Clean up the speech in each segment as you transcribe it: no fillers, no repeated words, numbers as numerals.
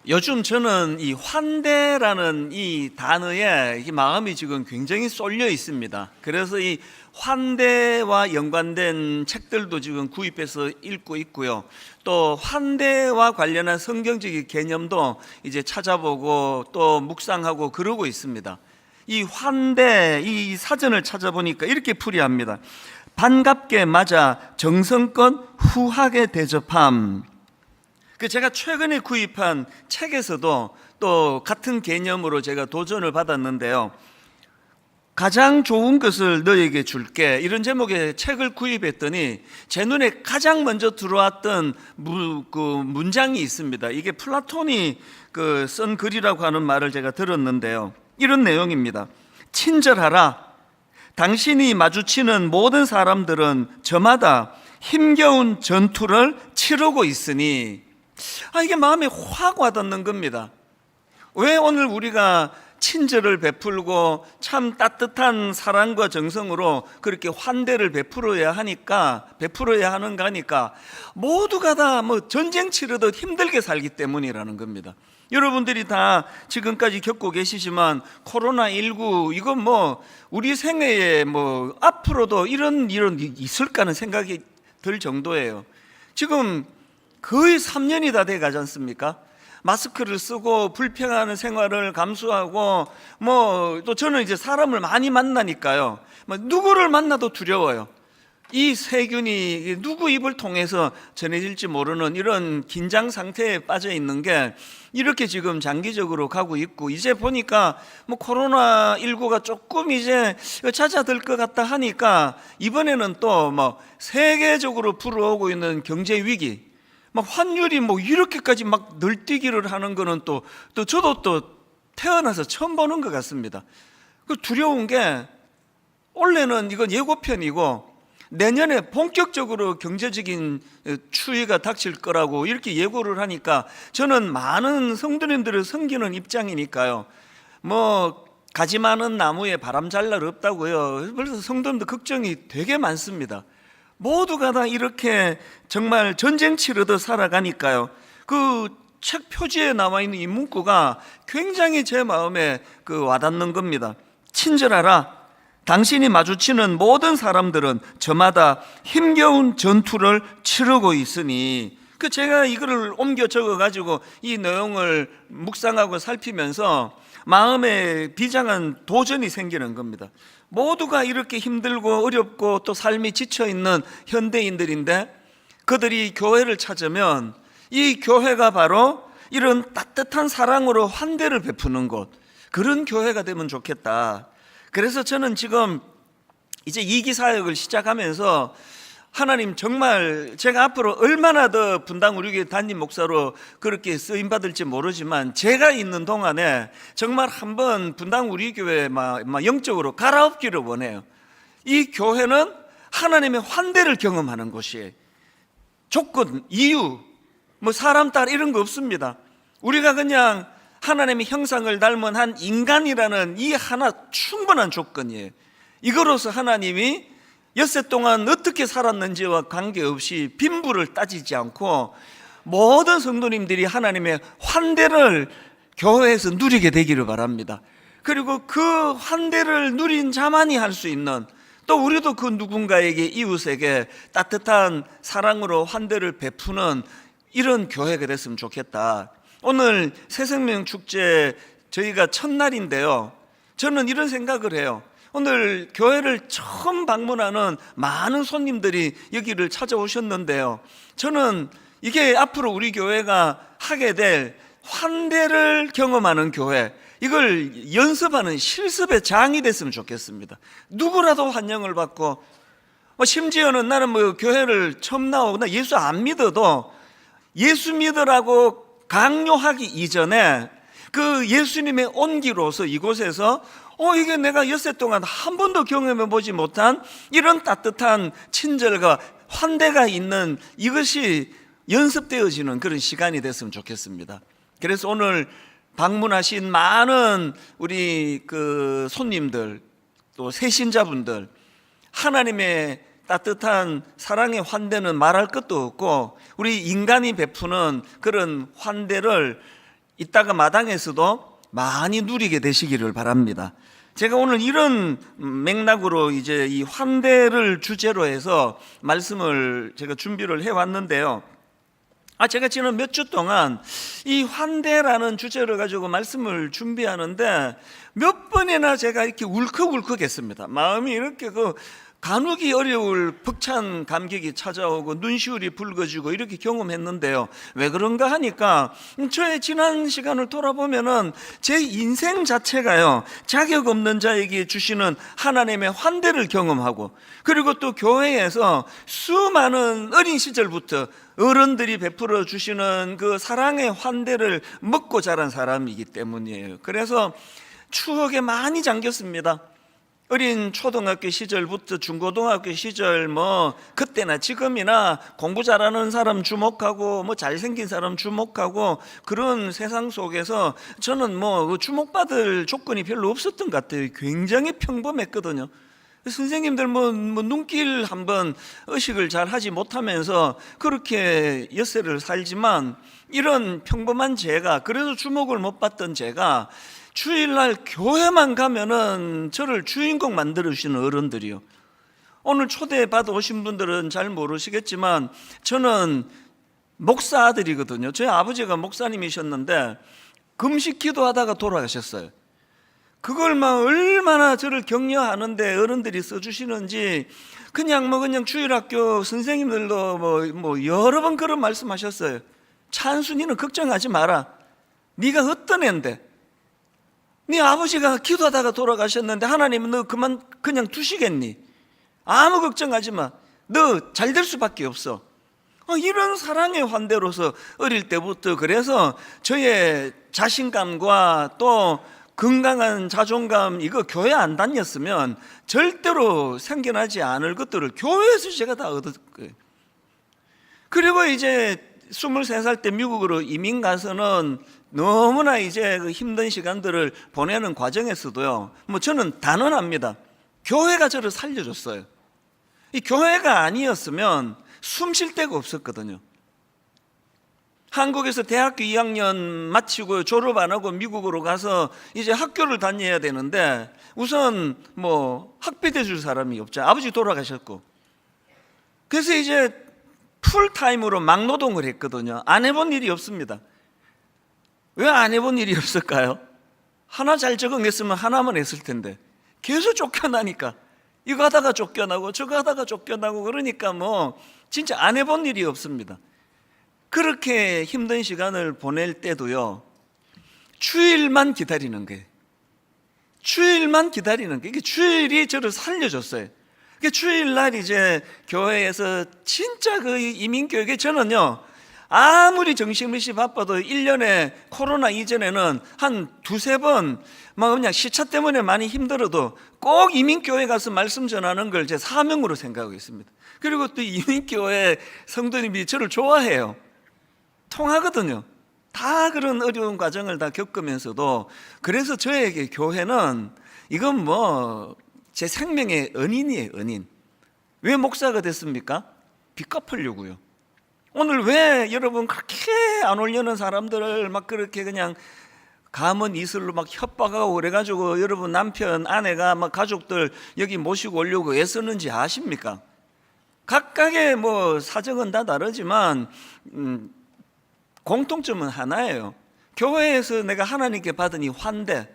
요즘 저는 이 환대라는 이 단어에 이 마음이 지금 굉장히 쏠려 있습니다. 그래서 이 환대와 연관된 책들도 지금 구입해서 읽고 있고요. 또 환대와 관련한 성경적인 개념도 이제 찾아보고 또 묵상하고 그러고 있습니다. 이 환대, 이 사전을 찾아보니까 이렇게 풀이합니다. 반갑게 맞아 정성껏 후하게 대접함. 제가 최근에 구입한 책에서도 또 같은 개념으로 제가 도전을 받았는데요. 가장 좋은 것을 너에게 줄게, 이런 제목의 책을 구입했더니 제 눈에 가장 먼저 들어왔던 문장이 있습니다. 이게 플라톤이 쓴 글이라고 하는 말을 제가 들었는데요. 이런 내용입니다. 친절하라. 당신이 마주치는 모든 사람들은 저마다 힘겨운 전투를 치르고 있으니. 이게 마음에 확 와닿는 겁니다. 왜 오늘 우리가 친절을 베풀고 참 따뜻한 사랑과 정성으로 그렇게 환대를 베풀어야 하는가 하니까 모두가 다 전쟁 치르듯 힘들게 살기 때문이라는 겁니다. 여러분들이 다 지금까지 겪고 계시지만 코로나19 이건 우리 생애에 앞으로도 이런 일은 있을까 하는 생각이 들 정도예요. 지금 거의 3년이 다 돼 가지 않습니까? 마스크를 쓰고 불평하는 생활을 감수하고 또 저는 이제 사람을 많이 만나니까요. 누구를 만나도 두려워요. 이 세균이 누구 입을 통해서 전해질지 모르는 이런 긴장 상태에 빠져 있는 게 이렇게 지금 장기적으로 가고 있고, 이제 보니까 코로나19가 조금 이제 잦아들 것 같다 하니까 이번에는 또 세계적으로 불어오고 있는 경제 위기, 환율이 이렇게까지 늘뛰기를 하는 거는 또 저도 또 태어나서 처음 보는 것 같습니다. 두려운 게 원래는 이건 예고편이고 내년에 본격적으로 경제적인 추이가 닥칠 거라고 이렇게 예고를 하니까 저는 많은 성도님들을 섬기는 입장이니까요. 가지 많은 나무에 바람 잘 날 없다고요. 그래서 성도님들 걱정이 되게 많습니다. 모두가 다 이렇게 정말 전쟁 치르듯 살아가니까요. 책 표지에 나와 있는 이 문구가 굉장히 제 마음에 와닿는 겁니다. 친절하라. 당신이 마주치는 모든 사람들은 저마다 힘겨운 전투를 치르고 있으니. 제가 이거를 옮겨 적어가지고 이 내용을 묵상하고 살피면서 마음에 비장한 도전이 생기는 겁니다. 모두가 이렇게 힘들고 어렵고 또 삶이 지쳐있는 현대인들인데 그들이 교회를 찾으면 이 교회가 바로 이런 따뜻한 사랑으로 환대를 베푸는 곳, 그런 교회가 되면 좋겠다. 그래서 저는 지금 이제 2기 사역을 시작하면서 하나님, 정말 제가 앞으로 얼마나 더 분당 우리교회 담임 목사로 그렇게 쓰임 받을지 모르지만 제가 있는 동안에 정말 한번 분당 우리교회 영적으로 갈아엎기를 원해요. 이 교회는 하나님의 환대를 경험하는 곳이에요. 조건, 이유, 사람 딸 이런 거 없습니다. 우리가 그냥 하나님의 형상을 닮은 한 인간이라는 이 하나 충분한 조건이에요. 이거로서 하나님이 엿새 동안 어떻게 살았는지와 관계없이 빈부를 따지지 않고 모든 성도님들이 하나님의 환대를 교회에서 누리게 되기를 바랍니다. 그리고 그 환대를 누린 자만이 할 수 있는, 또 우리도 그 누군가에게, 이웃에게 따뜻한 사랑으로 환대를 베푸는 이런 교회가 됐으면 좋겠다. 오늘 새생명 축제 저희가 첫날인데요, 저는 이런 생각을 해요. 오늘 교회를 처음 방문하는 많은 손님들이 여기를 찾아오셨는데요, 저는 이게 앞으로 우리 교회가 하게 될 환대를 경험하는 교회, 이걸 연습하는 실습의 장이 됐으면 좋겠습니다. 누구라도 환영을 받고, 심지어는 나는 교회를 처음 나오고 나 예수 안 믿어도 예수 믿으라고 강요하기 이전에 그 예수님의 온기로서 이곳에서 이게 내가 엿새 동안 한 번도 경험해 보지 못한 이런 따뜻한 친절과 환대가 있는 이것이 연습되어지는 그런 시간이 됐으면 좋겠습니다. 그래서 오늘 방문하신 많은 우리 손님들, 또 새신자분들, 하나님의 따뜻한 사랑의 환대는 말할 것도 없고 우리 인간이 베푸는 그런 환대를 이따가 마당에서도 많이 누리게 되시기를 바랍니다. 제가 오늘 이런 맥락으로 이제 이 환대를 주제로 해서 말씀을 제가 준비를 해왔는데요. 제가 지난 몇 주 동안 이 환대라는 주제를 가지고 말씀을 준비하는데 몇 번이나 제가 이렇게 울컥울컥했습니다. 마음이 이렇게 가누기 어려울 벅찬 감격이 찾아오고 눈시울이 붉어지고 이렇게 경험했는데요. 왜 그런가 하니까 저의 지난 시간을 돌아보면은 제 인생 자체가요, 자격 없는 자에게 주시는 하나님의 환대를 경험하고, 그리고 또 교회에서 수많은 어린 시절부터 어른들이 베풀어 주시는 그 사랑의 환대를 먹고 자란 사람이기 때문이에요. 그래서 추억에 많이 잠겼습니다. 어린 초등학교 시절부터 중고등학교 시절, 그때나 지금이나 공부 잘하는 사람 주목하고 잘생긴 사람 주목하고 그런 세상 속에서 저는 주목받을 조건이 별로 없었던 것 같아요. 굉장히 평범했거든요. 선생님들 눈길 한번 의식을 잘 하지 못하면서 그렇게 엿새를 살지만, 이런 평범한 제가, 그래도 주목을 못 받던 제가 주일날 교회만 가면은 저를 주인공 만들어 주시는 어른들이요. 오늘 초대받아 오신 분들은 잘 모르시겠지만 저는 목사 아들이거든요. 저희 아버지가 목사님이셨는데 금식 기도하다가 돌아가셨어요. 그걸 얼마나 저를 격려하는데 어른들이 써주시는지, 그냥 주일학교 선생님들도 여러 번 그런 말씀하셨어요. 찬순이는 걱정하지 마라. 네가 어떤 앤데, 네 아버지가 기도하다가 돌아가셨는데 하나님은 너 그냥 두시겠니? 아무 걱정하지 마. 너 잘 될 수밖에 없어. 이런 사랑의 환대로서 어릴 때부터, 그래서 저의 자신감과 또 건강한 자존감, 이거 교회 안 다녔으면 절대로 생겨나지 않을 것들을 교회에서 제가 다 얻었고요. 그리고 이제 23살 때 미국으로 이민 가서는 너무나 이제 힘든 시간들을 보내는 과정에서도요, 저는 단언합니다. 교회가 저를 살려줬어요. 이 교회가 아니었으면 숨 쉴 데가 없었거든요. 한국에서 대학교 2학년 마치고 졸업 안 하고 미국으로 가서 이제 학교를 다녀야 되는데, 우선 학비대 줄 사람이 없죠. 아버지 돌아가셨고. 그래서 이제 풀타임으로 막노동을 했거든요. 안 해본 일이 없습니다. 왜 안 해본 일이 없을까요? 하나 잘 적응했으면 하나만 했을 텐데 계속 쫓겨나니까, 이거 하다가 쫓겨나고 저거 하다가 쫓겨나고, 그러니까 진짜 안 해본 일이 없습니다. 그렇게 힘든 시간을 보낼 때도요, 주일만 기다리는 거예요. 주일만 기다리는 거예요. 이게 주일이 저를 살려줬어요. 주일날 이제 교회에서 진짜 그 이민교육에 저는요, 아무리 정신없이 바빠도 1년에 코로나 이전에는 한 두세 번 그냥 시차 때문에 많이 힘들어도 꼭 이민교회 가서 말씀 전하는 걸 제 사명으로 생각하고 있습니다. 그리고 또 이민교회 성도님이 저를 좋아해요. 통하거든요. 다 그런 어려운 과정을 다 겪으면서도. 그래서 저에게 교회는 이건 제 생명의 은인이에요, 은인. 왜 목사가 됐습니까? 빚 갚으려고요. 오늘 왜 여러분 그렇게 안 오려는 사람들을 그렇게 그냥 가문 이슬로 협박하고 그래가지고 여러분 남편, 아내가 가족들 여기 모시고 오려고 애쓰는지 아십니까? 각각의 사정은 다 다르지만 공통점은 하나예요. 교회에서 내가 하나님께 받은 이 환대,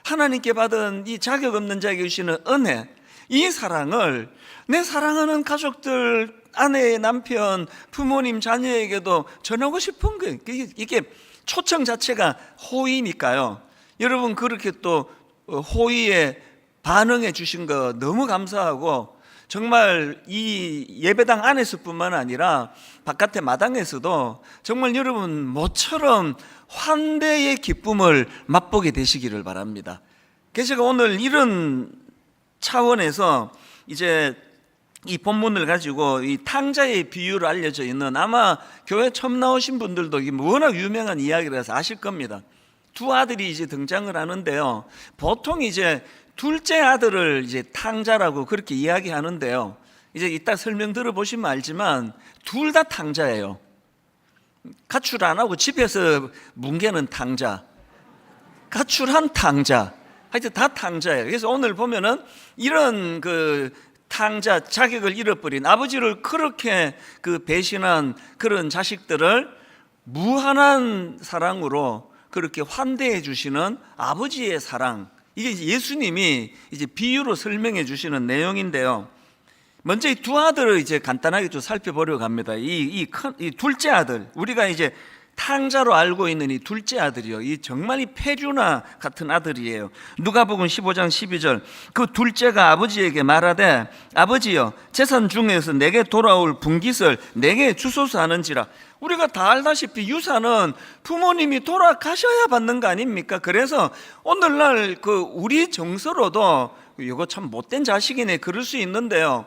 하나님께 받은 이 자격 없는 자에게 주시는 은혜, 이 사랑을 내 사랑하는 가족들, 아내, 남편, 부모님, 자녀에게도 전하고 싶은 거예요. 이게 초청 자체가 호의니까요. 여러분 그렇게 또 호의에 반응해 주신 거 너무 감사하고, 정말 이 예배당 안에서뿐만 아니라 바깥의 마당에서도 정말 여러분 모처럼 환대의 기쁨을 맛보게 되시기를 바랍니다. 그래서 제가 오늘 이런 차원에서 이제 이 본문을 가지고 이 탕자의 비유로 알려져 있는, 아마 교회 처음 나오신 분들도 워낙 유명한 이야기라서 아실 겁니다. 두 아들이 이제 등장을 하는데요, 보통 이제 둘째 아들을 이제 탕자라고 그렇게 이야기하는데요, 이제 이따 설명 들어보시면 알지만 둘 다 탕자예요. 가출 안 하고 집에서 뭉개는 탕자, 가출한 탕자, 하여튼 다 탕자예요. 그래서 오늘 보면은 이런 그 탕자, 자격을 잃어버린 아버지를 그렇게 그 배신한 그런 자식들을 무한한 사랑으로 그렇게 환대해 주시는 아버지의 사랑, 이게 이제 예수님이 이제 비유로 설명해 주시는 내용인데요. 먼저 이 두 아들을 이제 간단하게 좀 살펴보려고 합니다. 이 둘째 아들, 우리가 이제 탕자로 알고 있는 이 둘째 아들이요, 이 정말 이 페류나 같은 아들이에요. 누가복음 15장 12절, 그 둘째가 아버지에게 말하되 아버지여, 재산 중에서 내게 돌아올 분깃을 내게 주소서 하는지라. 우리가 다 알다시피 유산은 부모님이 돌아가셔야 받는 거 아닙니까? 그래서 오늘날 그 우리 정서로도 이거 참 못된 자식이네 그럴 수 있는데요,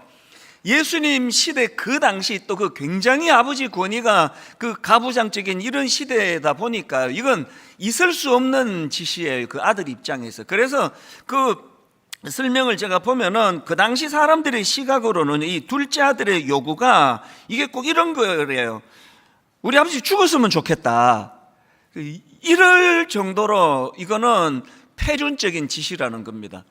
예수님 시대 그 당시 또 그 굉장히 아버지 권위가 그 가부장적인 이런 시대다 보니까 이건 있을 수 없는 짓이에요, 그 아들 입장에서. 그래서 그 설명을 제가 보면은 그 당시 사람들의 시각으로는 이 둘째 아들의 요구가 이게 꼭 이런 거래요. 우리 아버지 죽었으면 좋겠다, 이럴 정도로 이거는 패륜적인 짓이라는 겁니다.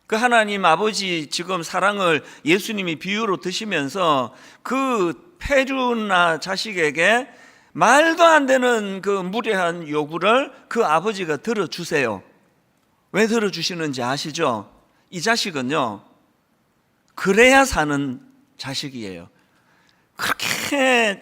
그 하나님 아버지 지금 사랑을 예수님이 비유로 드시면서 그 페류나 자식에게 말도 안 되는 그 무례한 요구를 그 아버지가 들어주세요. 왜 들어주시는지 아시죠? 이 자식은요, 그래야 사는 자식이에요. 그렇게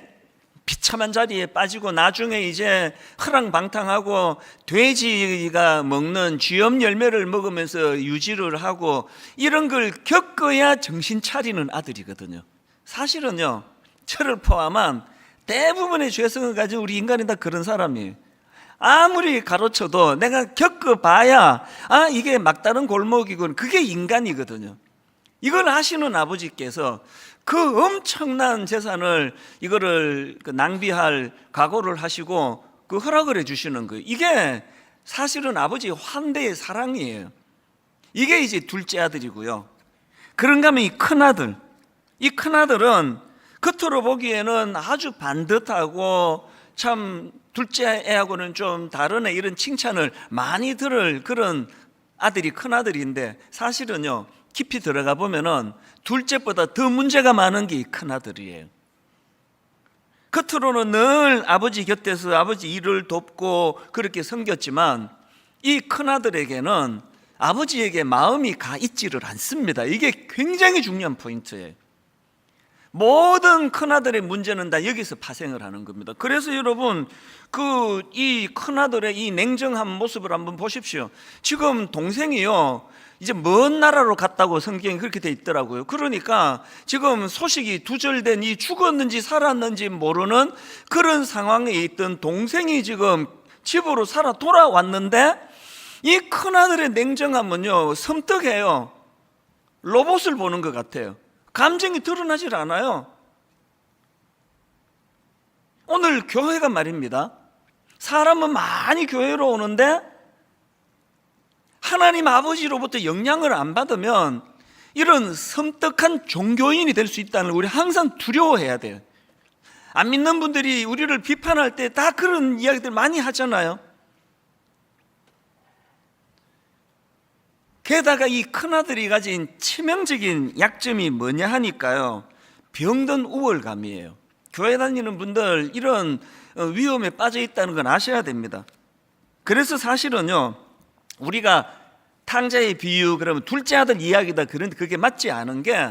비참한 자리에 빠지고 나중에 이제 허랑방탕하고 돼지가 먹는 쥐염 열매를 먹으면서 유지를 하고 이런 걸 겪어야 정신 차리는 아들이거든요. 사실은요, 저를 포함한 대부분의 죄성을 가진 우리 인간이 다 그런 사람이에요. 아무리 가르쳐도 내가 겪어봐야 이게 막다른 골목이군, 그게 인간이거든요. 이걸 아시는 아버지께서 그 엄청난 재산을 이거를 낭비할 각오를 하시고 그 허락을 해주시는 거예요. 이게 사실은 아버지의 환대의 사랑이에요. 이게 이제 둘째 아들이고요. 그런가 하면 이 큰아들, 이 큰아들은 겉으로 보기에는 아주 반듯하고 참 둘째 애하고는 좀 다른 애, 이런 칭찬을 많이 들을 그런 아들이 큰아들인데, 사실은요 깊이 들어가 보면은 둘째보다 더 문제가 많은 게 이 큰아들이에요. 겉으로는 늘 아버지 곁에서 아버지 일을 돕고 그렇게 섬겼지만 이 큰아들에게는 아버지에게 마음이 가 있지를 않습니다. 이게 굉장히 중요한 포인트예요. 모든 큰아들의 문제는 다 여기서 파생을 하는 겁니다. 그래서 여러분, 이 큰아들의 이 냉정한 모습을 한번 보십시오. 지금 동생이요, 이제 먼 나라로 갔다고 성경에 그렇게 돼 있더라고요. 그러니까 지금 소식이 두절된, 이 죽었는지 살았는지 모르는 그런 상황에 있던 동생이 지금 집으로 살아 돌아왔는데, 이 큰아들의 냉정함은요 섬뜩해요. 로봇을 보는 것 같아요. 감정이 드러나질 않아요. 오늘 교회가 말입니다, 사람은 많이 교회로 오는데 하나님 아버지로부터 영향을 안 받으면 이런 섬뜩한 종교인이 될 수 있다는 걸 우리 항상 두려워해야 돼요. 안 믿는 분들이 우리를 비판할 때 다 그런 이야기들 많이 하잖아요. 게다가 이 큰아들이 가진 치명적인 약점이 뭐냐 하니까요, 병든 우월감이에요. 교회 다니는 분들 이런 위험에 빠져 있다는 건 아셔야 됩니다. 그래서 사실은요, 우리가 탕자의 비유 그러면 둘째 아들 이야기다, 그런데 그게 맞지 않은 게,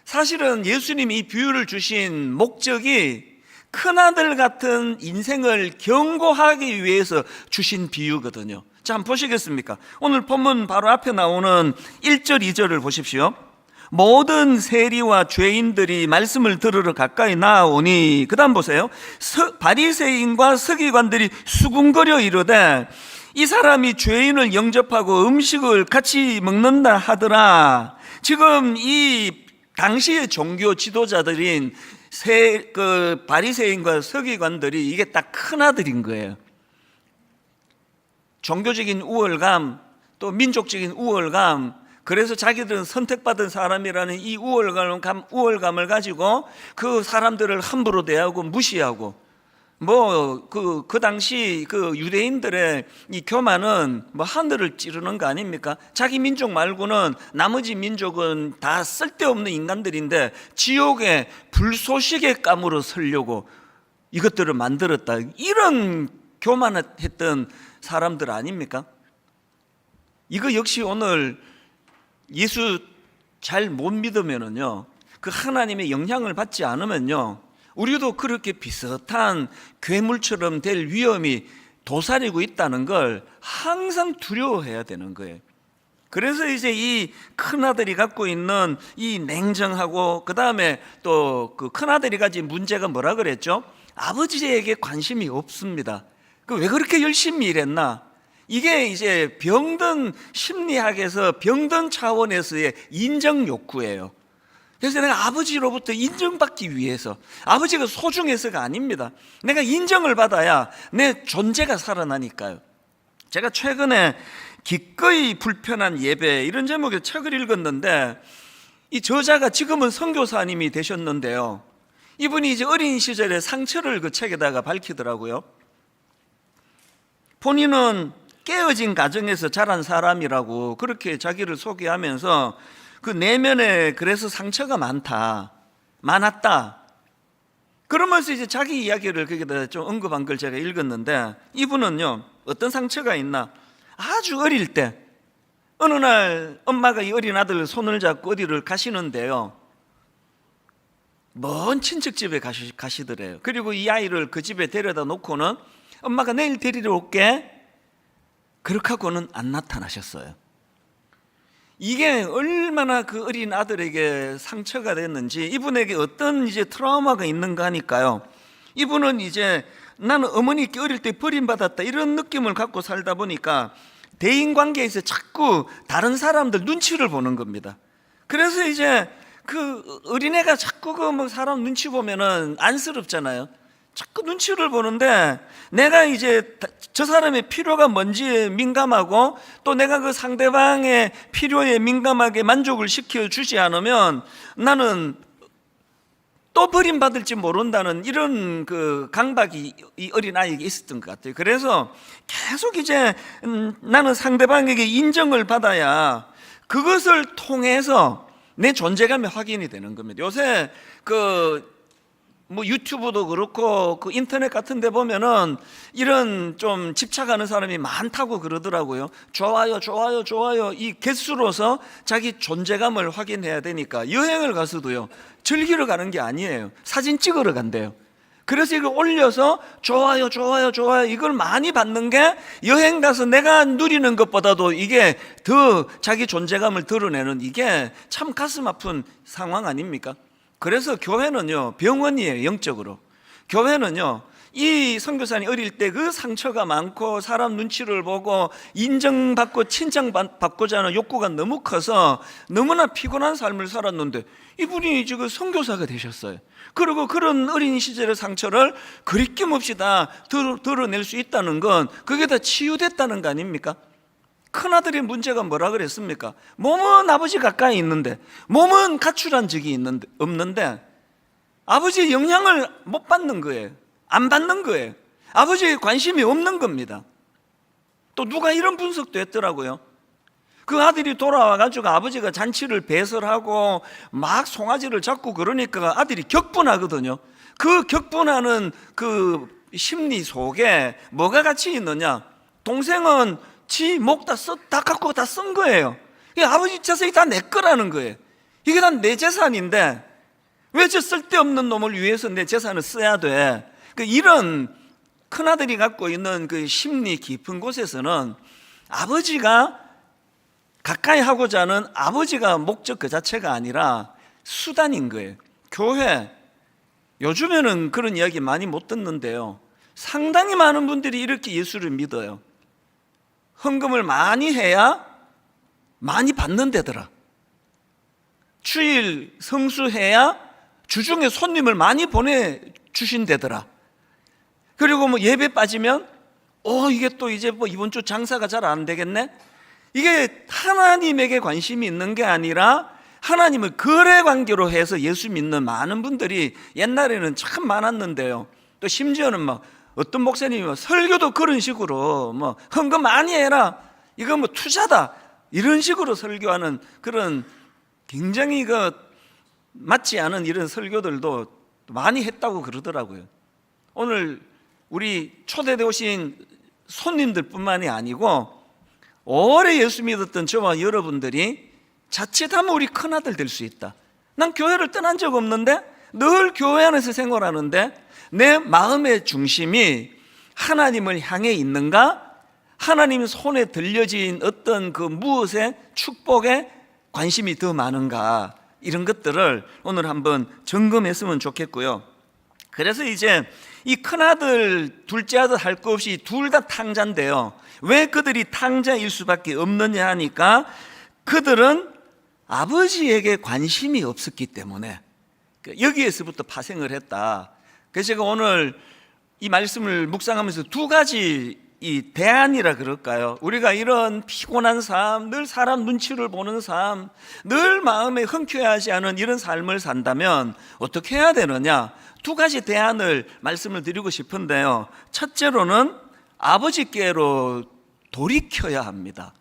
사실은 예수님이 이 비유를 주신 목적이 큰아들 같은 인생을 경고하기 위해서 주신 비유거든요. 자, 한번 보시겠습니까? 오늘 본문 바로 앞에 나오는 1절 2절을 보십시오. 모든 세리와 죄인들이 말씀을 들으러 가까이 나아오니, 그 다음 보세요. 바리새인과 서기관들이 수군거려 이르되 이 사람이 죄인을 영접하고 음식을 같이 먹는다 하더라. 지금 이 당시의 종교 지도자들인 바리새인과 서기관들이 이게 딱 큰아들인 거예요. 종교적인 우월감, 또 민족적인 우월감, 그래서 자기들은 선택받은 사람이라는 이 우월감을 가지고 그 사람들을 함부로 대하고 무시하고, 그 당시 그 유대인들의 이 교만은 하늘을 찌르는 거 아닙니까? 자기 민족 말고는 나머지 민족은 다 쓸데없는 인간들인데 지옥의 불쏘시개 감으로 서려고 이것들을 만들었다. 이런 교만했던 사람들 아닙니까? 이거 역시 오늘 예수 잘 못 믿으면은요, 그 하나님의 영향을 받지 않으면요, 우리도 그렇게 비슷한 괴물처럼 될 위험이 도사리고 있다는 걸 항상 두려워해야 되는 거예요. 그래서 이제 이 큰아들이 갖고 있는 이 냉정하고, 그 다음에 또 그 큰아들이 가진 문제가 뭐라 그랬죠? 아버지에게 관심이 없습니다. 왜 그렇게 열심히 일했나? 이게 이제 병든 심리학에서 병든 차원에서의 인정 욕구예요. 그래서 내가 아버지로부터 인정받기 위해서, 아버지가 소중해서가 아닙니다. 내가 인정을 받아야 내 존재가 살아나니까요. 제가 최근에 기꺼이 불편한 예배, 이런 제목의 책을 읽었는데, 이 저자가 지금은 선교사님이 되셨는데요, 이분이 이제 어린 시절의 상처를 그 책에다가 밝히더라고요. 본인은 깨어진 가정에서 자란 사람이라고 그렇게 자기를 소개하면서 그 내면에 그래서 상처가 많았다. 그러면서 이제 자기 이야기를 거기다 좀 언급한 걸 제가 읽었는데, 이분은요, 어떤 상처가 있나? 아주 어릴 때 어느 날 엄마가 이 어린 아들 손을 잡고 어디를 가시는데요, 먼 친척집에 가시더래요. 그리고 이 아이를 그 집에 데려다 놓고는 엄마가 내일 데리러 올게, 그렇게 하고는 안 나타나셨어요. 이게 얼마나 그 어린 아들에게 상처가 됐는지, 이분에게 어떤 이제 트라우마가 있는가 하니까요, 이분은 이제 나는 어머니께 어릴 때 버림받았다, 이런 느낌을 갖고 살다 보니까 대인관계에서 자꾸 다른 사람들 눈치를 보는 겁니다. 그래서 이제 그 어린애가 자꾸 그 사람 눈치 보면은 안쓰럽잖아요. 자꾸 눈치를 보는데, 내가 이제 저 사람의 필요가 뭔지에 민감하고, 또 내가 그 상대방의 필요에 민감하게 만족을 시켜주지 않으면 나는 또 버림받을지 모른다는 이런 그 강박이 이 어린아이에게 있었던 것 같아요. 그래서 계속 이제 나는 상대방에게 인정을 받아야 그것을 통해서 내 존재감이 확인이 되는 겁니다. 요새 유튜브도 그렇고 그 인터넷 같은 데 보면은 이런 좀 집착하는 사람이 많다고 그러더라고요. 좋아요 이 개수로서 자기 존재감을 확인해야 되니까 여행을 가서도요, 즐기러 가는 게 아니에요. 사진 찍으러 간대요. 그래서 이걸 올려서 좋아요 이걸 많이 받는 게 여행 가서 내가 누리는 것보다도 이게 더 자기 존재감을 드러내는, 이게 참 가슴 아픈 상황 아닙니까? 그래서 교회는요, 병원이에요. 영적으로 교회는요, 이 선교사님 어릴 때 그 상처가 많고 사람 눈치를 보고 인정받고 칭찬받고자 하는 욕구가 너무 커서 너무나 피곤한 삶을 살았는데, 이분이 지금 선교사가 되셨어요. 그리고 그런 어린 시절의 상처를 그리낌 없이 다 드러낼 수 있다는 건 그게 다 치유됐다는 거 아닙니까? 큰아들의 문제가 뭐라 그랬습니까? 몸은 아버지 가까이 있는데, 몸은 가출한 적이 없는데 아버지의 영향을 못 받는 거예요. 안 받는 거예요. 아버지의 관심이 없는 겁니다. 또 누가 이런 분석도 했더라고요. 그 아들이 돌아와가지고 아버지가 잔치를 배설하고 막 송아지를 잡고 그러니까 아들이 격분하거든요. 그 격분하는 그 심리 속에 뭐가 같이 있느냐? 동생은 지 목 다 갖고 다 쓴 거예요. 아버지 재산이 다 내 거라는 거예요. 이게 다 내 재산인데 왜 저 쓸데없는 놈을 위해서 내 재산을 써야 돼? 이런 큰아들이 갖고 있는 그 심리 깊은 곳에서는 아버지가 가까이 하고자 하는 아버지가 목적 그 자체가 아니라 수단인 거예요. 교회, 요즘에는 그런 이야기 많이 못 듣는데요, 상당히 많은 분들이 이렇게 예수를 믿어요. 헌금을 많이 해야 많이 받는 데더라. 주일 성수해야 주중에 손님을 많이 보내주신 데더라. 그리고 예배 빠지면 이게 또 이제 이번 주 장사가 잘 안 되겠네. 이게 하나님에게 관심이 있는 게 아니라 하나님을 거래 관계로 해서 예수 믿는 많은 분들이 옛날에는 참 많았는데요, 또 심지어는 막 어떤 목사님이 설교도 그런 식으로 뭐 헌금 많이 해라, 이거 뭐 투자다, 이런 식으로 설교하는 그런 굉장히 맞지 않은 이런 설교들도 많이 했다고 그러더라고요. 오늘 우리 초대돼 오신 손님들뿐만이 아니고 오래 예수 믿었던 저와 여러분들이 자칫하면 우리 큰아들 될 수 있다. 난 교회를 떠난 적 없는데 늘 교회 안에서 생활하는데 내 마음의 중심이 하나님을 향해 있는가? 하나님 손에 들려진 어떤 그 무엇의 축복에 관심이 더 많은가? 이런 것들을 오늘 한번 점검했으면 좋겠고요. 그래서 이제 이 큰아들, 둘째 아들 할 것 없이 둘 다 탕자인데요. 왜 그들이 탕자일 수밖에 없느냐 하니까 그들은 아버지에게 관심이 없었기 때문에 여기에서부터 파생을 했다. 그래서 제가 오늘 이 말씀을 묵상하면서 두 가지 이 대안이라 그럴까요? 우리가 이런 피곤한 삶, 늘 사람 눈치를 보는 삶, 늘 마음에 흔쾌하지 않은 이런 삶을 산다면 어떻게 해야 되느냐? 두 가지 대안을 말씀을 드리고 싶은데요. 첫째로는 아버지께로 돌이켜야 합니다.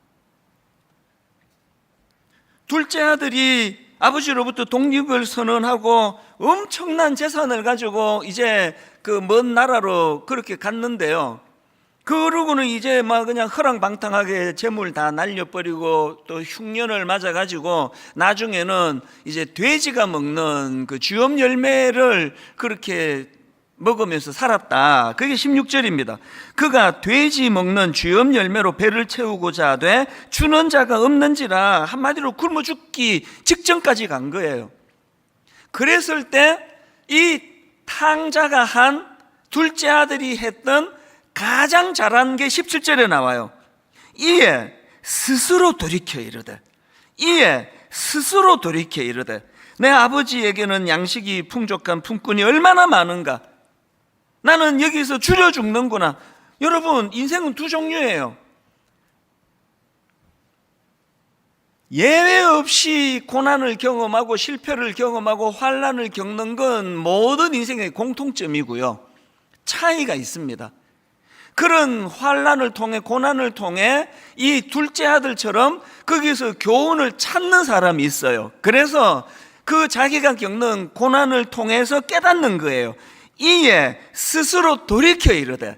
둘째 아들이 아버지로부터 독립을 선언하고 엄청난 재산을 가지고 이제 그 먼 나라로 그렇게 갔는데요. 그러고는 이제 막 그냥 허랑방탕하게 재물 다 날려버리고 또 흉년을 맞아가지고 나중에는 이제 돼지가 먹는 그 주염 열매를 그렇게 먹으면서 살았다. 그게 16절입니다. 그가 돼지 먹는 주염 열매로 배를 채우고자 하되 주는 자가 없는지라, 한마디로 굶어 죽기 직전까지 간 거예요. 그랬을 때 이 탕자가 한 둘째 아들이 했던 가장 잘한 게 17절에 나와요. 이에 스스로 돌이켜 이르되, 이에 스스로 돌이켜 이르되, 내 아버지에게는 양식이 풍족한 품꾼이 얼마나 많은가, 나는 여기서 줄여 죽는구나. 여러분, 인생은 두 종류예요. 예외 없이 고난을 경험하고 실패를 경험하고 환난을 겪는 건 모든 인생의 공통점이고요. 차이가 있습니다. 그런 환난을 통해, 고난을 통해 이 둘째 아들처럼 거기서 교훈을 찾는 사람이 있어요. 그래서 그 자기가 겪는 고난을 통해서 깨닫는 거예요. 이에 스스로 돌이켜 이르되.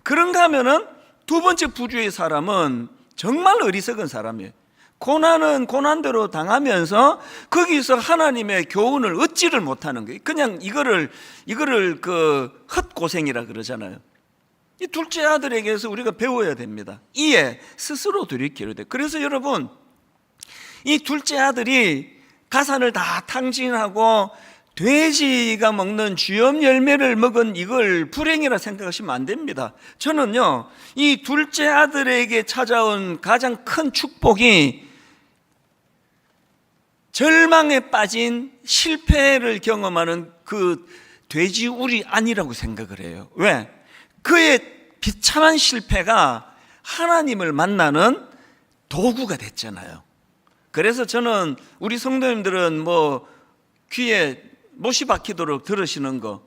그런가 하면은 두 번째 부류의 사람은 정말 어리석은 사람이에요. 고난은 고난대로 당하면서 거기서 하나님의 교훈을 얻지를 못하는 거예요. 그냥 이거를 그 헛고생이라 그러잖아요. 이 둘째 아들에게서 우리가 배워야 됩니다. 이에 스스로 돌이켜 이르되. 그래서 여러분, 이 둘째 아들이 가산을 다 탕진하고 돼지가 먹는 주염 열매를 먹은 이걸 불행이라 생각하시면 안 됩니다. 저는요, 이 둘째 아들에게 찾아온 가장 큰 축복이 절망에 빠진 실패를 경험하는 그 돼지우리 아니라고 생각을 해요. 왜? 그의 비참한 실패가 하나님을 만나는 도구가 됐잖아요. 그래서 저는 우리 성도님들은 뭐 귀에 못이 박히도록 들으시는 거,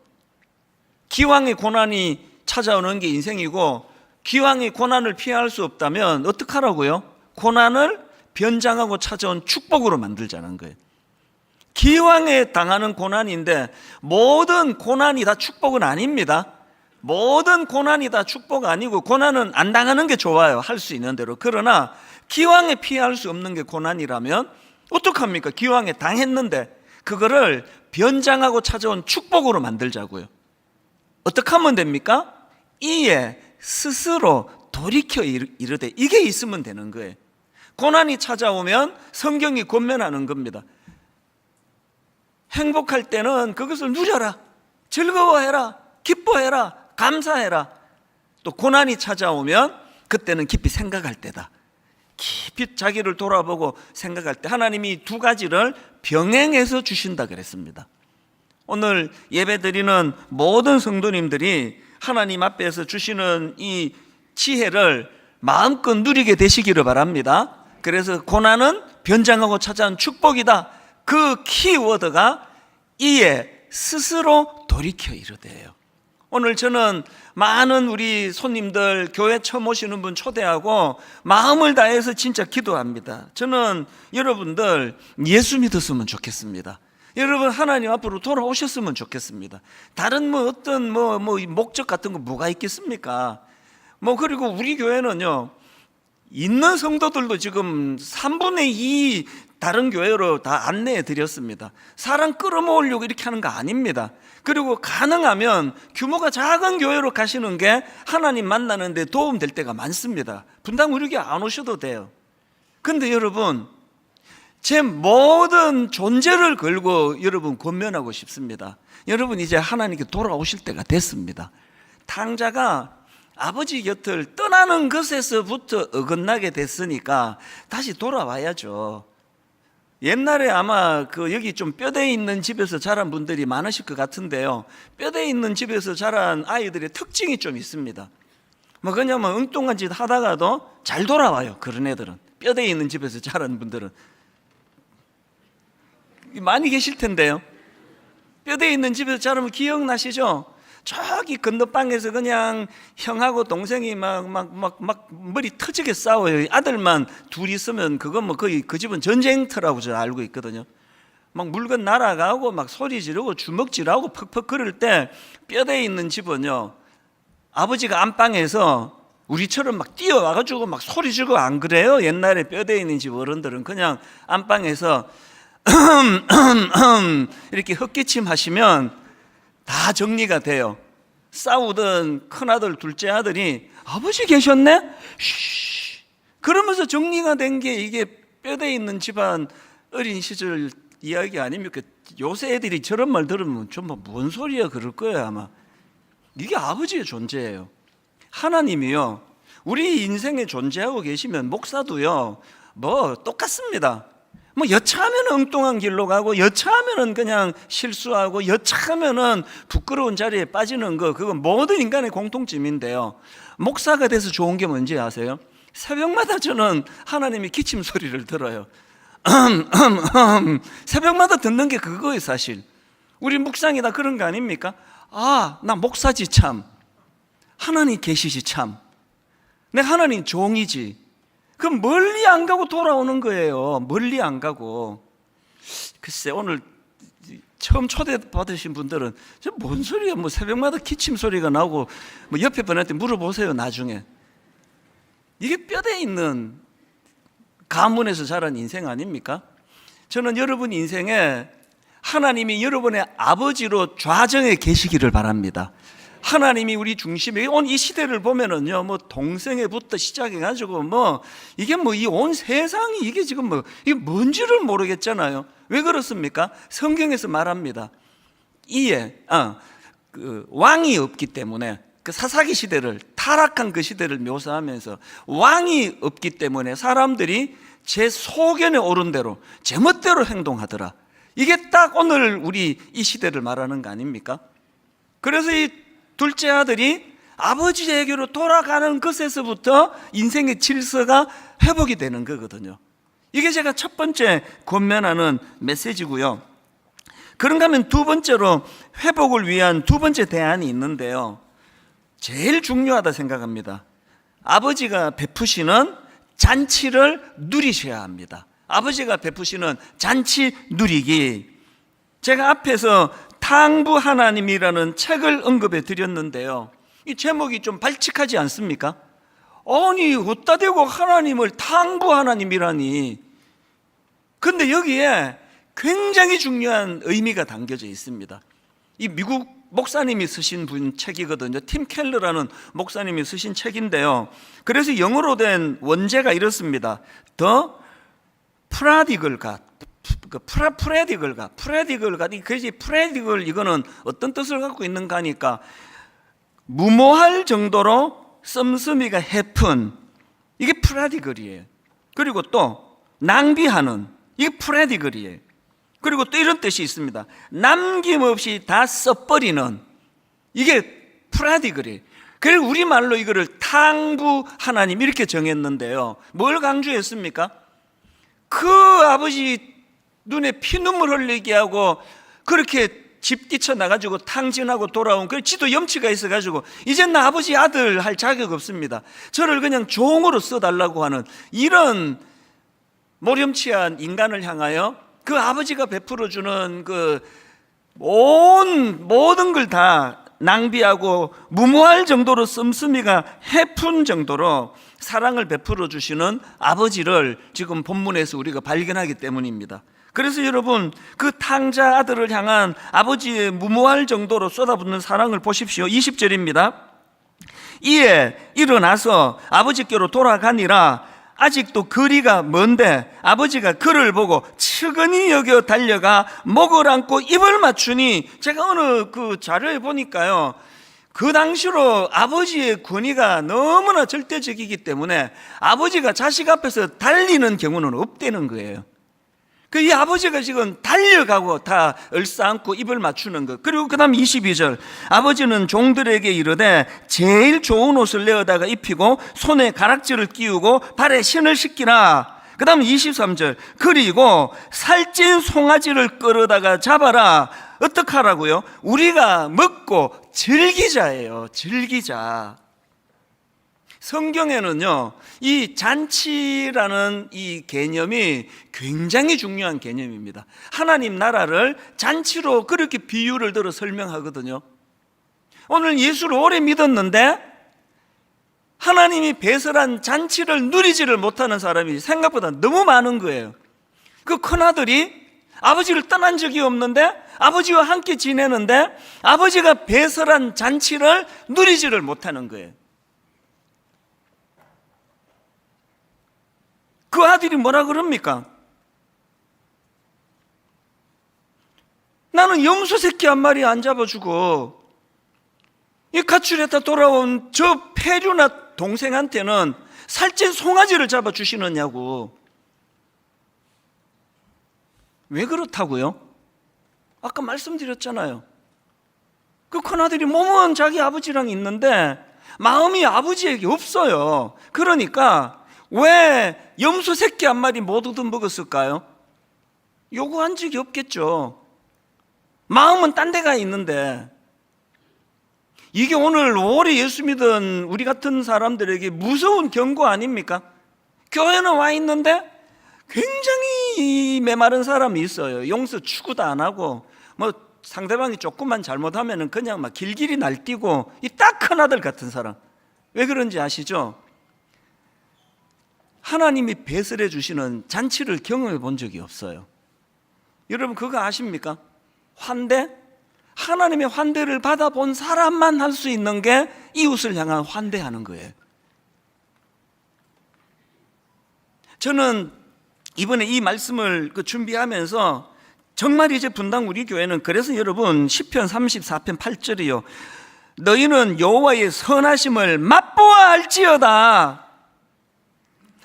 기왕의 고난이 찾아오는 게 인생이고 기왕의 고난을 피할 수 없다면 어떡하라고요? 고난을 변장하고 찾아온 축복으로 만들자는 거예요. 기왕에 당하는 고난인데 모든 고난이 다 축복은 아닙니다. 모든 고난이 다 축복 아니고, 고난은 안 당하는 게 좋아요, 할 수 있는 대로. 그러나 기왕에 피할 수 없는 게 고난이라면 어떡합니까? 기왕에 당했는데 그거를 변장하고 찾아온 축복으로 만들자고요. 어떻게 하면 됩니까? 이에 스스로 돌이켜 이르되. 이게 있으면 되는 거예요. 고난이 찾아오면 성경이 권면하는 겁니다. 행복할 때는 그것을 누려라, 즐거워해라, 기뻐해라, 감사해라. 또 고난이 찾아오면 그때는 깊이 생각할 때다. 깊이 자기를 돌아보고 생각할 때 하나님이 두 가지를 병행해서 주신다 그랬습니다. 오늘 예배드리는 모든 성도님들이 하나님 앞에서 주시는 이 지혜를 마음껏 누리게 되시기를 바랍니다. 그래서 고난은 변장하고 찾아온 축복이다. 그 키워드가 이에 스스로 돌이켜 이르되요. 오늘 저는 많은 우리 손님들 교회 처음 오시는 분 초대하고 마음을 다해서 진짜 기도합니다. 저는 여러분들 예수 믿었으면 좋겠습니다. 여러분 하나님 앞으로 돌아오셨으면 좋겠습니다. 다른 어떤 목적 같은 거 뭐가 있겠습니까? 그리고 우리 교회는요, 있는 성도들도 지금 3분의 2 다른 교회로 다 안내해 드렸습니다. 사람 끌어모으려고 이렇게 하는 거 아닙니다. 그리고 가능하면 규모가 작은 교회로 가시는 게 하나님 만나는 데 도움 될 때가 많습니다. 분당 우리 교회 안 오셔도 돼요. 근데 여러분, 제 모든 존재를 걸고 여러분 권면하고 싶습니다. 여러분 이제 하나님께 돌아오실 때가 됐습니다. 탕자가 아버지 곁을 떠나는 것에서부터 어긋나게 됐으니까 다시 돌아와야죠. 옛날에 아마 여기 좀 뼈대 있는 집에서 자란 분들이 많으실 것 같은데요, 뼈대 있는 집에서 자란 아이들의 특징이 좀 있습니다. 그냥 엉뚱한 짓 하다가도 잘 돌아와요. 그런 애들은, 뼈대 있는 집에서 자란 분들은 많이 계실 텐데요. 뼈대 있는 집에서 자라면 기억나시죠? 저기 건너방에서 그냥 형하고 동생이 막 머리 터지게 싸워요. 아들만 둘이 있으면 그건 거의 그 집은 전쟁터라고 저 알고 있거든요. 막 물건 날아가고 막 소리 지르고 주먹질하고 퍽퍽 그럴 때 뼈대 있는 집은요, 아버지가 안방에서 우리처럼 막 뛰어와가지고 막 소리 지르고 안 그래요? 옛날에 뼈대 있는 집 어른들은 그냥 안방에서 이렇게 헛기침 하시면 다 정리가 돼요. 싸우던 큰아들 둘째 아들이 아버지 계셨네? 쉬, 그러면서 정리가 된 게 이게 뼈대 있는 집안 어린 시절 이야기 아닙니까? 요새 애들이 저런 말 들으면 좀 뭔 소리야 그럴 거예요 아마. 이게 아버지의 존재예요. 하나님이요, 우리 인생에 존재하고 계시면 목사도요 똑같습니다. 여차하면 엉뚱한 길로 가고, 여차하면 그냥 실수하고, 여차하면 부끄러운 자리에 빠지는 거, 그건 모든 인간의 공통점인데요. 목사가 돼서 좋은 게 뭔지 아세요? 새벽마다 저는 하나님의 기침 소리를 들어요. 새벽마다 듣는 게 그거예요. 사실 우리 묵상이 다 그런 거 아닙니까? 나 목사지 참, 하나님 계시지 참, 내 하나님 종이지. 그럼 멀리 안 가고 돌아오는 거예요. 멀리 안 가고. 글쎄, 오늘 처음 초대받으신 분들은 뭔 소리야, 새벽마다 기침 소리가 나고, 옆에 분한테 물어보세요 나중에. 이게 뼈대 있는 가문에서 자란 인생 아닙니까? 저는 여러분 인생에 하나님이 여러분의 아버지로 좌정에 계시기를 바랍니다. 하나님이 우리 중심에, 온 이 시대를 보면은요, 동성애부터 시작해가지고 이게 이 온 세상이 이게 지금 이게 뭔지를 모르겠잖아요. 왜 그렇습니까? 성경에서 말합니다. 왕이 없기 때문에, 사사기 시대를, 타락한 그 시대를 묘사하면서 왕이 없기 때문에 사람들이 제 소견에 오른 대로 제 멋대로 행동하더라. 이게 딱 오늘 우리 이 시대를 말하는 거 아닙니까? 그래서 이 둘째 아들이 아버지에게로 돌아가는 것에서부터 인생의 질서가 회복이 되는 거거든요. 이게 제가 첫 번째 권면하는 메시지고요. 그런가 하면 두 번째로 회복을 위한 두 번째 대안이 있는데요, 제일 중요하다 생각합니다. 아버지가 베푸시는 잔치를 누리셔야 합니다. 아버지가 베푸시는 잔치 누리기. 제가 앞에서 탕부 하나님이라는 책을 언급해 드렸는데요, 이 제목이 좀 발칙하지 않습니까? 아니 어디다 대고 하나님을 탕부 하나님이라니. 근데 여기에 굉장히 중요한 의미가 담겨져 있습니다. 이 미국 목사님이 쓰신 분 책이거든요. 팀 켈러라는 목사님이 쓰신 책인데요, 그래서 영어로 된 원제가 이렇습니다. The Prodigal God. 프레디글, 이거는 어떤 뜻을 갖고 있는가 하니까, 무모할 정도로 씀씀이가 해픈, 이게 프레디글이에요. 그리고 또 낭비하는, 이게 프레디글이에요. 그리고 또 이런 뜻이 있습니다. 남김없이 다 써버리는, 이게 프레디글이에요. 그래서 우리말로 이거를 탕부 하나님 이렇게 정했는데요, 뭘 강조했습니까? 그 아버지 눈에 피눈물 흘리게 하고 그렇게 집 뛰쳐나가지고 탕진하고 돌아온, 그 지도 염치가 있어가지고 이제 나 아버지 아들 할 자격 없습니다, 저를 그냥 종으로 써달라고 하는 이런 모렴치한 인간을 향하여 그 아버지가 베풀어주는 그 모든 걸 다 낭비하고 무모할 정도로 씀씀이가 해픈 정도로 사랑을 베풀어 주시는 아버지를 지금 본문에서 우리가 발견하기 때문입니다. 그래서 여러분, 그 탕자 아들을 향한 아버지의 무모할 정도로 쏟아붓는 사랑을 보십시오. 20절입니다. 이에 일어나서 아버지께로 돌아가니라. 아직도 거리가 먼데 아버지가 그를 보고 측은히 여겨 달려가 목을 안고 입을 맞추니, 제가 어느 그 자료에 보니까요, 그 당시로 아버지의 권위가 너무나 절대적이기 때문에 아버지가 자식 앞에서 달리는 경우는 없다는 거예요. 이 아버지가 지금 달려가고 다 얼싸안고 입을 맞추는 것. 그리고 그 다음 22절, 아버지는 종들에게 이르되 제일 좋은 옷을 내어다가 입히고 손에 가락지를 끼우고 발에 신을 신기라. 그 다음 23절, 그리고 살찐 송아지를 끌어다가 잡아라. 어떻게 하라고요? 우리가 먹고 즐기자예요. 즐기자. 성경에는요, 이 잔치라는 이 개념이 굉장히 중요한 개념입니다. 하나님 나라를 잔치로 그렇게 비유를 들어 설명하거든요. 오늘 예수를 오래 믿었는데 하나님이 배설한 잔치를 누리지를 못하는 사람이 생각보다 너무 많은 거예요. 그 큰아들이 아버지를 떠난 적이 없는데 아버지와 함께 지내는데 아버지가 배설한 잔치를 누리지를 못하는 거예요. 그 아들이 뭐라 그럽니까? 나는 염소 새끼 한 마리 안 잡아주고 이 가출했다 돌아온 저 폐류나 동생한테는 살찐 송아지를 잡아주시느냐고. 왜 그렇다고요? 아까 말씀드렸잖아요. 그 큰아들이 몸은 자기 아버지랑 있는데 마음이 아버지에게 없어요. 그러니까 왜 염소 새끼 한 마리 못 얻어먹었을까요? 요구한 적이 없겠죠. 마음은 딴 데가 있는데. 이게 오늘 오래 예수 믿은 우리 같은 사람들에게 무서운 경고 아닙니까? 교회는 와 있는데 굉장히 메마른 사람이 있어요. 용서 추구도 안 하고 뭐 상대방이 조금만 잘못하면 그냥 막 길길이 날뛰고, 이 딱 큰 아들 같은 사람. 왜 그런지 아시죠? 하나님이 배설해 주시는 잔치를 경험해 본 적이 없어요. 여러분 그거 아십니까? 환대? 하나님의 환대를 받아본 사람만 할 수 있는 게 이웃을 향한 환대하는 거예요. 저는 이번에 이 말씀을 준비하면서 정말 이제 분당 우리 교회는, 그래서 여러분 시편 34편 8절이요, 너희는 여호와의 선하심을 맛보아 알지어다.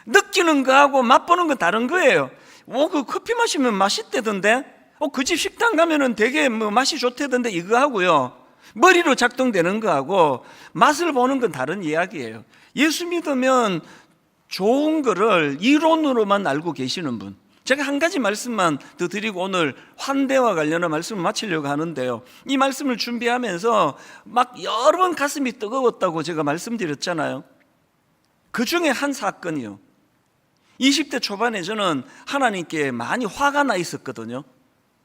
느끼는 거하고 맛보는 건 다른 거예요. 그 커피 마시면 맛있대던데, 그 집 식당 가면은 되게 맛이 좋대던데, 이거 하고요, 머리로 작동되는 거하고 맛을 보는 건 다른 이야기예요. 예수 믿으면 좋은 거를 이론으로만 알고 계시는 분, 제가 한 가지 말씀만 더 드리고 오늘 환대와 관련한 말씀을 마치려고 하는데요, 이 말씀을 준비하면서 막 여러 번 가슴이 뜨거웠다고 제가 말씀드렸잖아요. 그 중에 한 사건이요, 20대 초반에 저는 하나님께 많이 화가 나 있었거든요.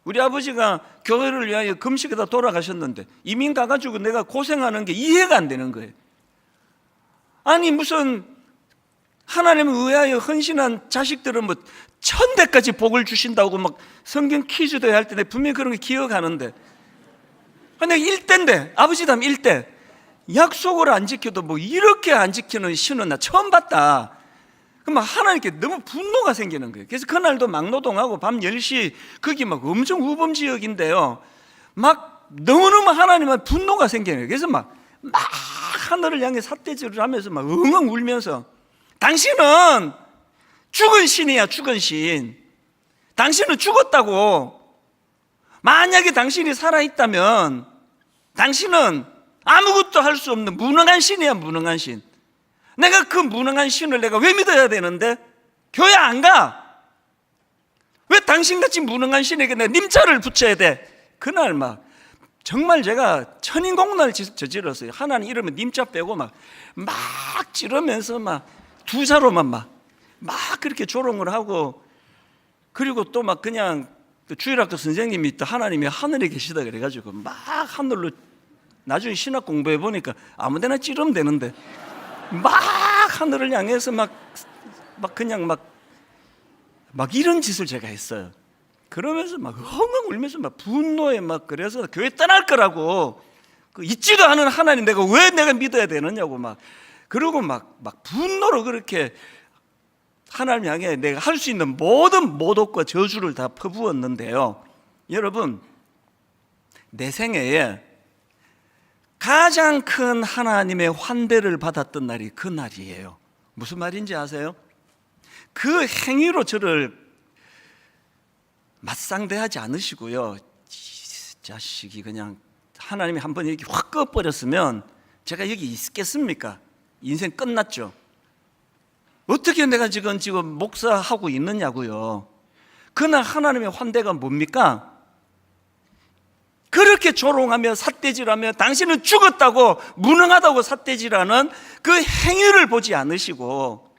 우리 아버지가 교회를 위하여 금식에다 돌아가셨는데 이민 가가지고 내가 고생하는 게 이해가 안 되는 거예요. 아니 무슨 하나님을 위하여 헌신한 자식들은 뭐 1000대까지 복을 주신다고 막 성경 퀴즈도 할 때 내가 분명히 그런 거 기억하는데, 내가 1대인데 아버지 다음 1대 약속을 안 지켜도 뭐 이렇게 안 지키는 신은 나 처음 봤다. 그럼 하나님께 너무 분노가 생기는 거예요. 그래서 그날도 막노동하고 밤 10시, 거기 막 엄청 우범 지역인데요, 막 너무너무 하나님한테 분노가 생기는 거예요. 그래서 막 하늘을 향해 삿대질을 하면서 막 엉엉 울면서, 당신은 죽은 신이야, 죽은 신. 당신은 죽었다고. 만약에 당신이 살아있다면 당신은 아무것도 할 수 없는 무능한 신이야, 무능한 신. 내가 그 무능한 신을 내가 왜 믿어야 되는데? 교회 안 가. 왜 당신같이 무능한 신에게 내가 님자를 붙여야 돼? 그날 막 정말 제가 천인공난을 저질렀어요. 하나님 이러면 님자 빼고 막 찌르면서 막 두자로만 막 그렇게 조롱을 하고, 그리고 또 막 그냥 주일학교 선생님이 또 하나님이 하늘에 계시다 그래가지고 막 하늘로, 나중에 신학 공부해 보니까 아무데나 찌르면 되는데 막 하늘을 향해서 막 그냥 막 이런 짓을 제가 했어요. 그러면서 막 엉엉 울면서 막 분노에 막, 그래서 교회 떠날 거라고, 그 있지도 않은 하나님 내가 왜 내가 믿어야 되느냐고 막, 그러고 막 분노로 그렇게 하나님 향해 내가 할 수 있는 모든 모독과 저주를 다 퍼부었는데요. 여러분, 내 생애에 가장 큰 하나님의 환대를 받았던 날이 그 날이에요. 무슨 말인지 아세요? 그 행위로 저를 맞상대하지 않으시고요, 이 자식이 그냥 하나님이 한번 여기 확 꺼버렸으면 제가 여기 있겠습니까? 인생 끝났죠. 어떻게 내가 지금 목사하고 있느냐고요. 그날 하나님의 환대가 뭡니까? 그렇게 조롱하며 삿대질하며 당신은 죽었다고, 무능하다고 삿대질하는 그 행위를 보지 않으시고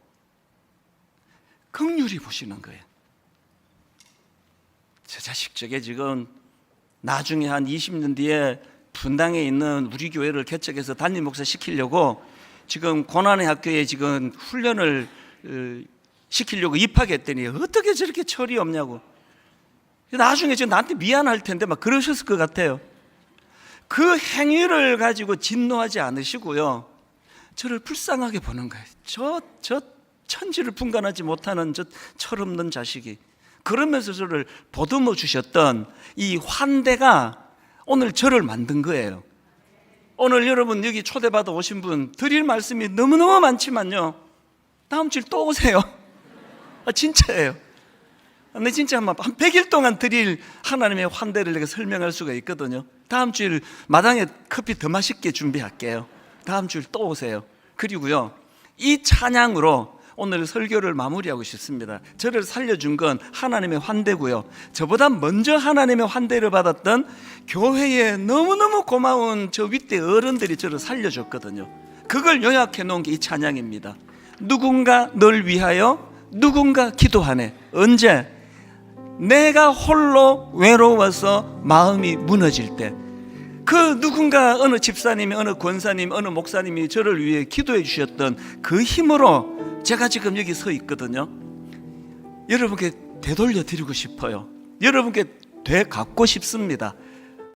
긍휼히 보시는 거예요. 저 자식 저게 지금 나중에 한 20년 뒤에 분당에 있는 우리 교회를 개척해서 담임 목사 시키려고 지금 고난의 학교에 지금 훈련을 시키려고 입학했더니 어떻게 저렇게 철이 없냐고. 나중에 지금 나한테 미안할 텐데 막 그러셨을 것 같아요. 그 행위를 가지고 진노하지 않으시고요, 저를 불쌍하게 보는 거예요. 저 천지를 분간하지 못하는 저 철없는 자식이. 그러면서 저를 보듬어 주셨던 이 환대가 오늘 저를 만든 거예요. 오늘 여러분 여기 초대받아 오신 분 드릴 말씀이 너무너무 많지만요, 다음 주일 또 오세요. 진짜예요. 근데 진짜 한 100일 동안 드릴 하나님의 환대를 내가 설명할 수가 있거든요. 다음 주일 마당에 커피 더 맛있게 준비할게요. 다음 주일 또 오세요. 그리고요, 이 찬양으로 오늘 설교를 마무리하고 싶습니다. 저를 살려준 건 하나님의 환대고요, 저보다 먼저 하나님의 환대를 받았던 교회에 너무너무 고마운 저 윗대 어른들이 저를 살려줬거든요. 그걸 요약해 놓은 게 이 찬양입니다. 누군가 널 위하여 누군가 기도하네. 언제? 내가 홀로 외로워서 마음이 무너질 때. 그 누군가, 어느 집사님이, 어느 권사님, 어느 목사님이 저를 위해 기도해 주셨던 그 힘으로 제가 지금 여기 서 있거든요. 여러분께 되돌려 드리고 싶어요. 여러분께 되갚고 싶습니다.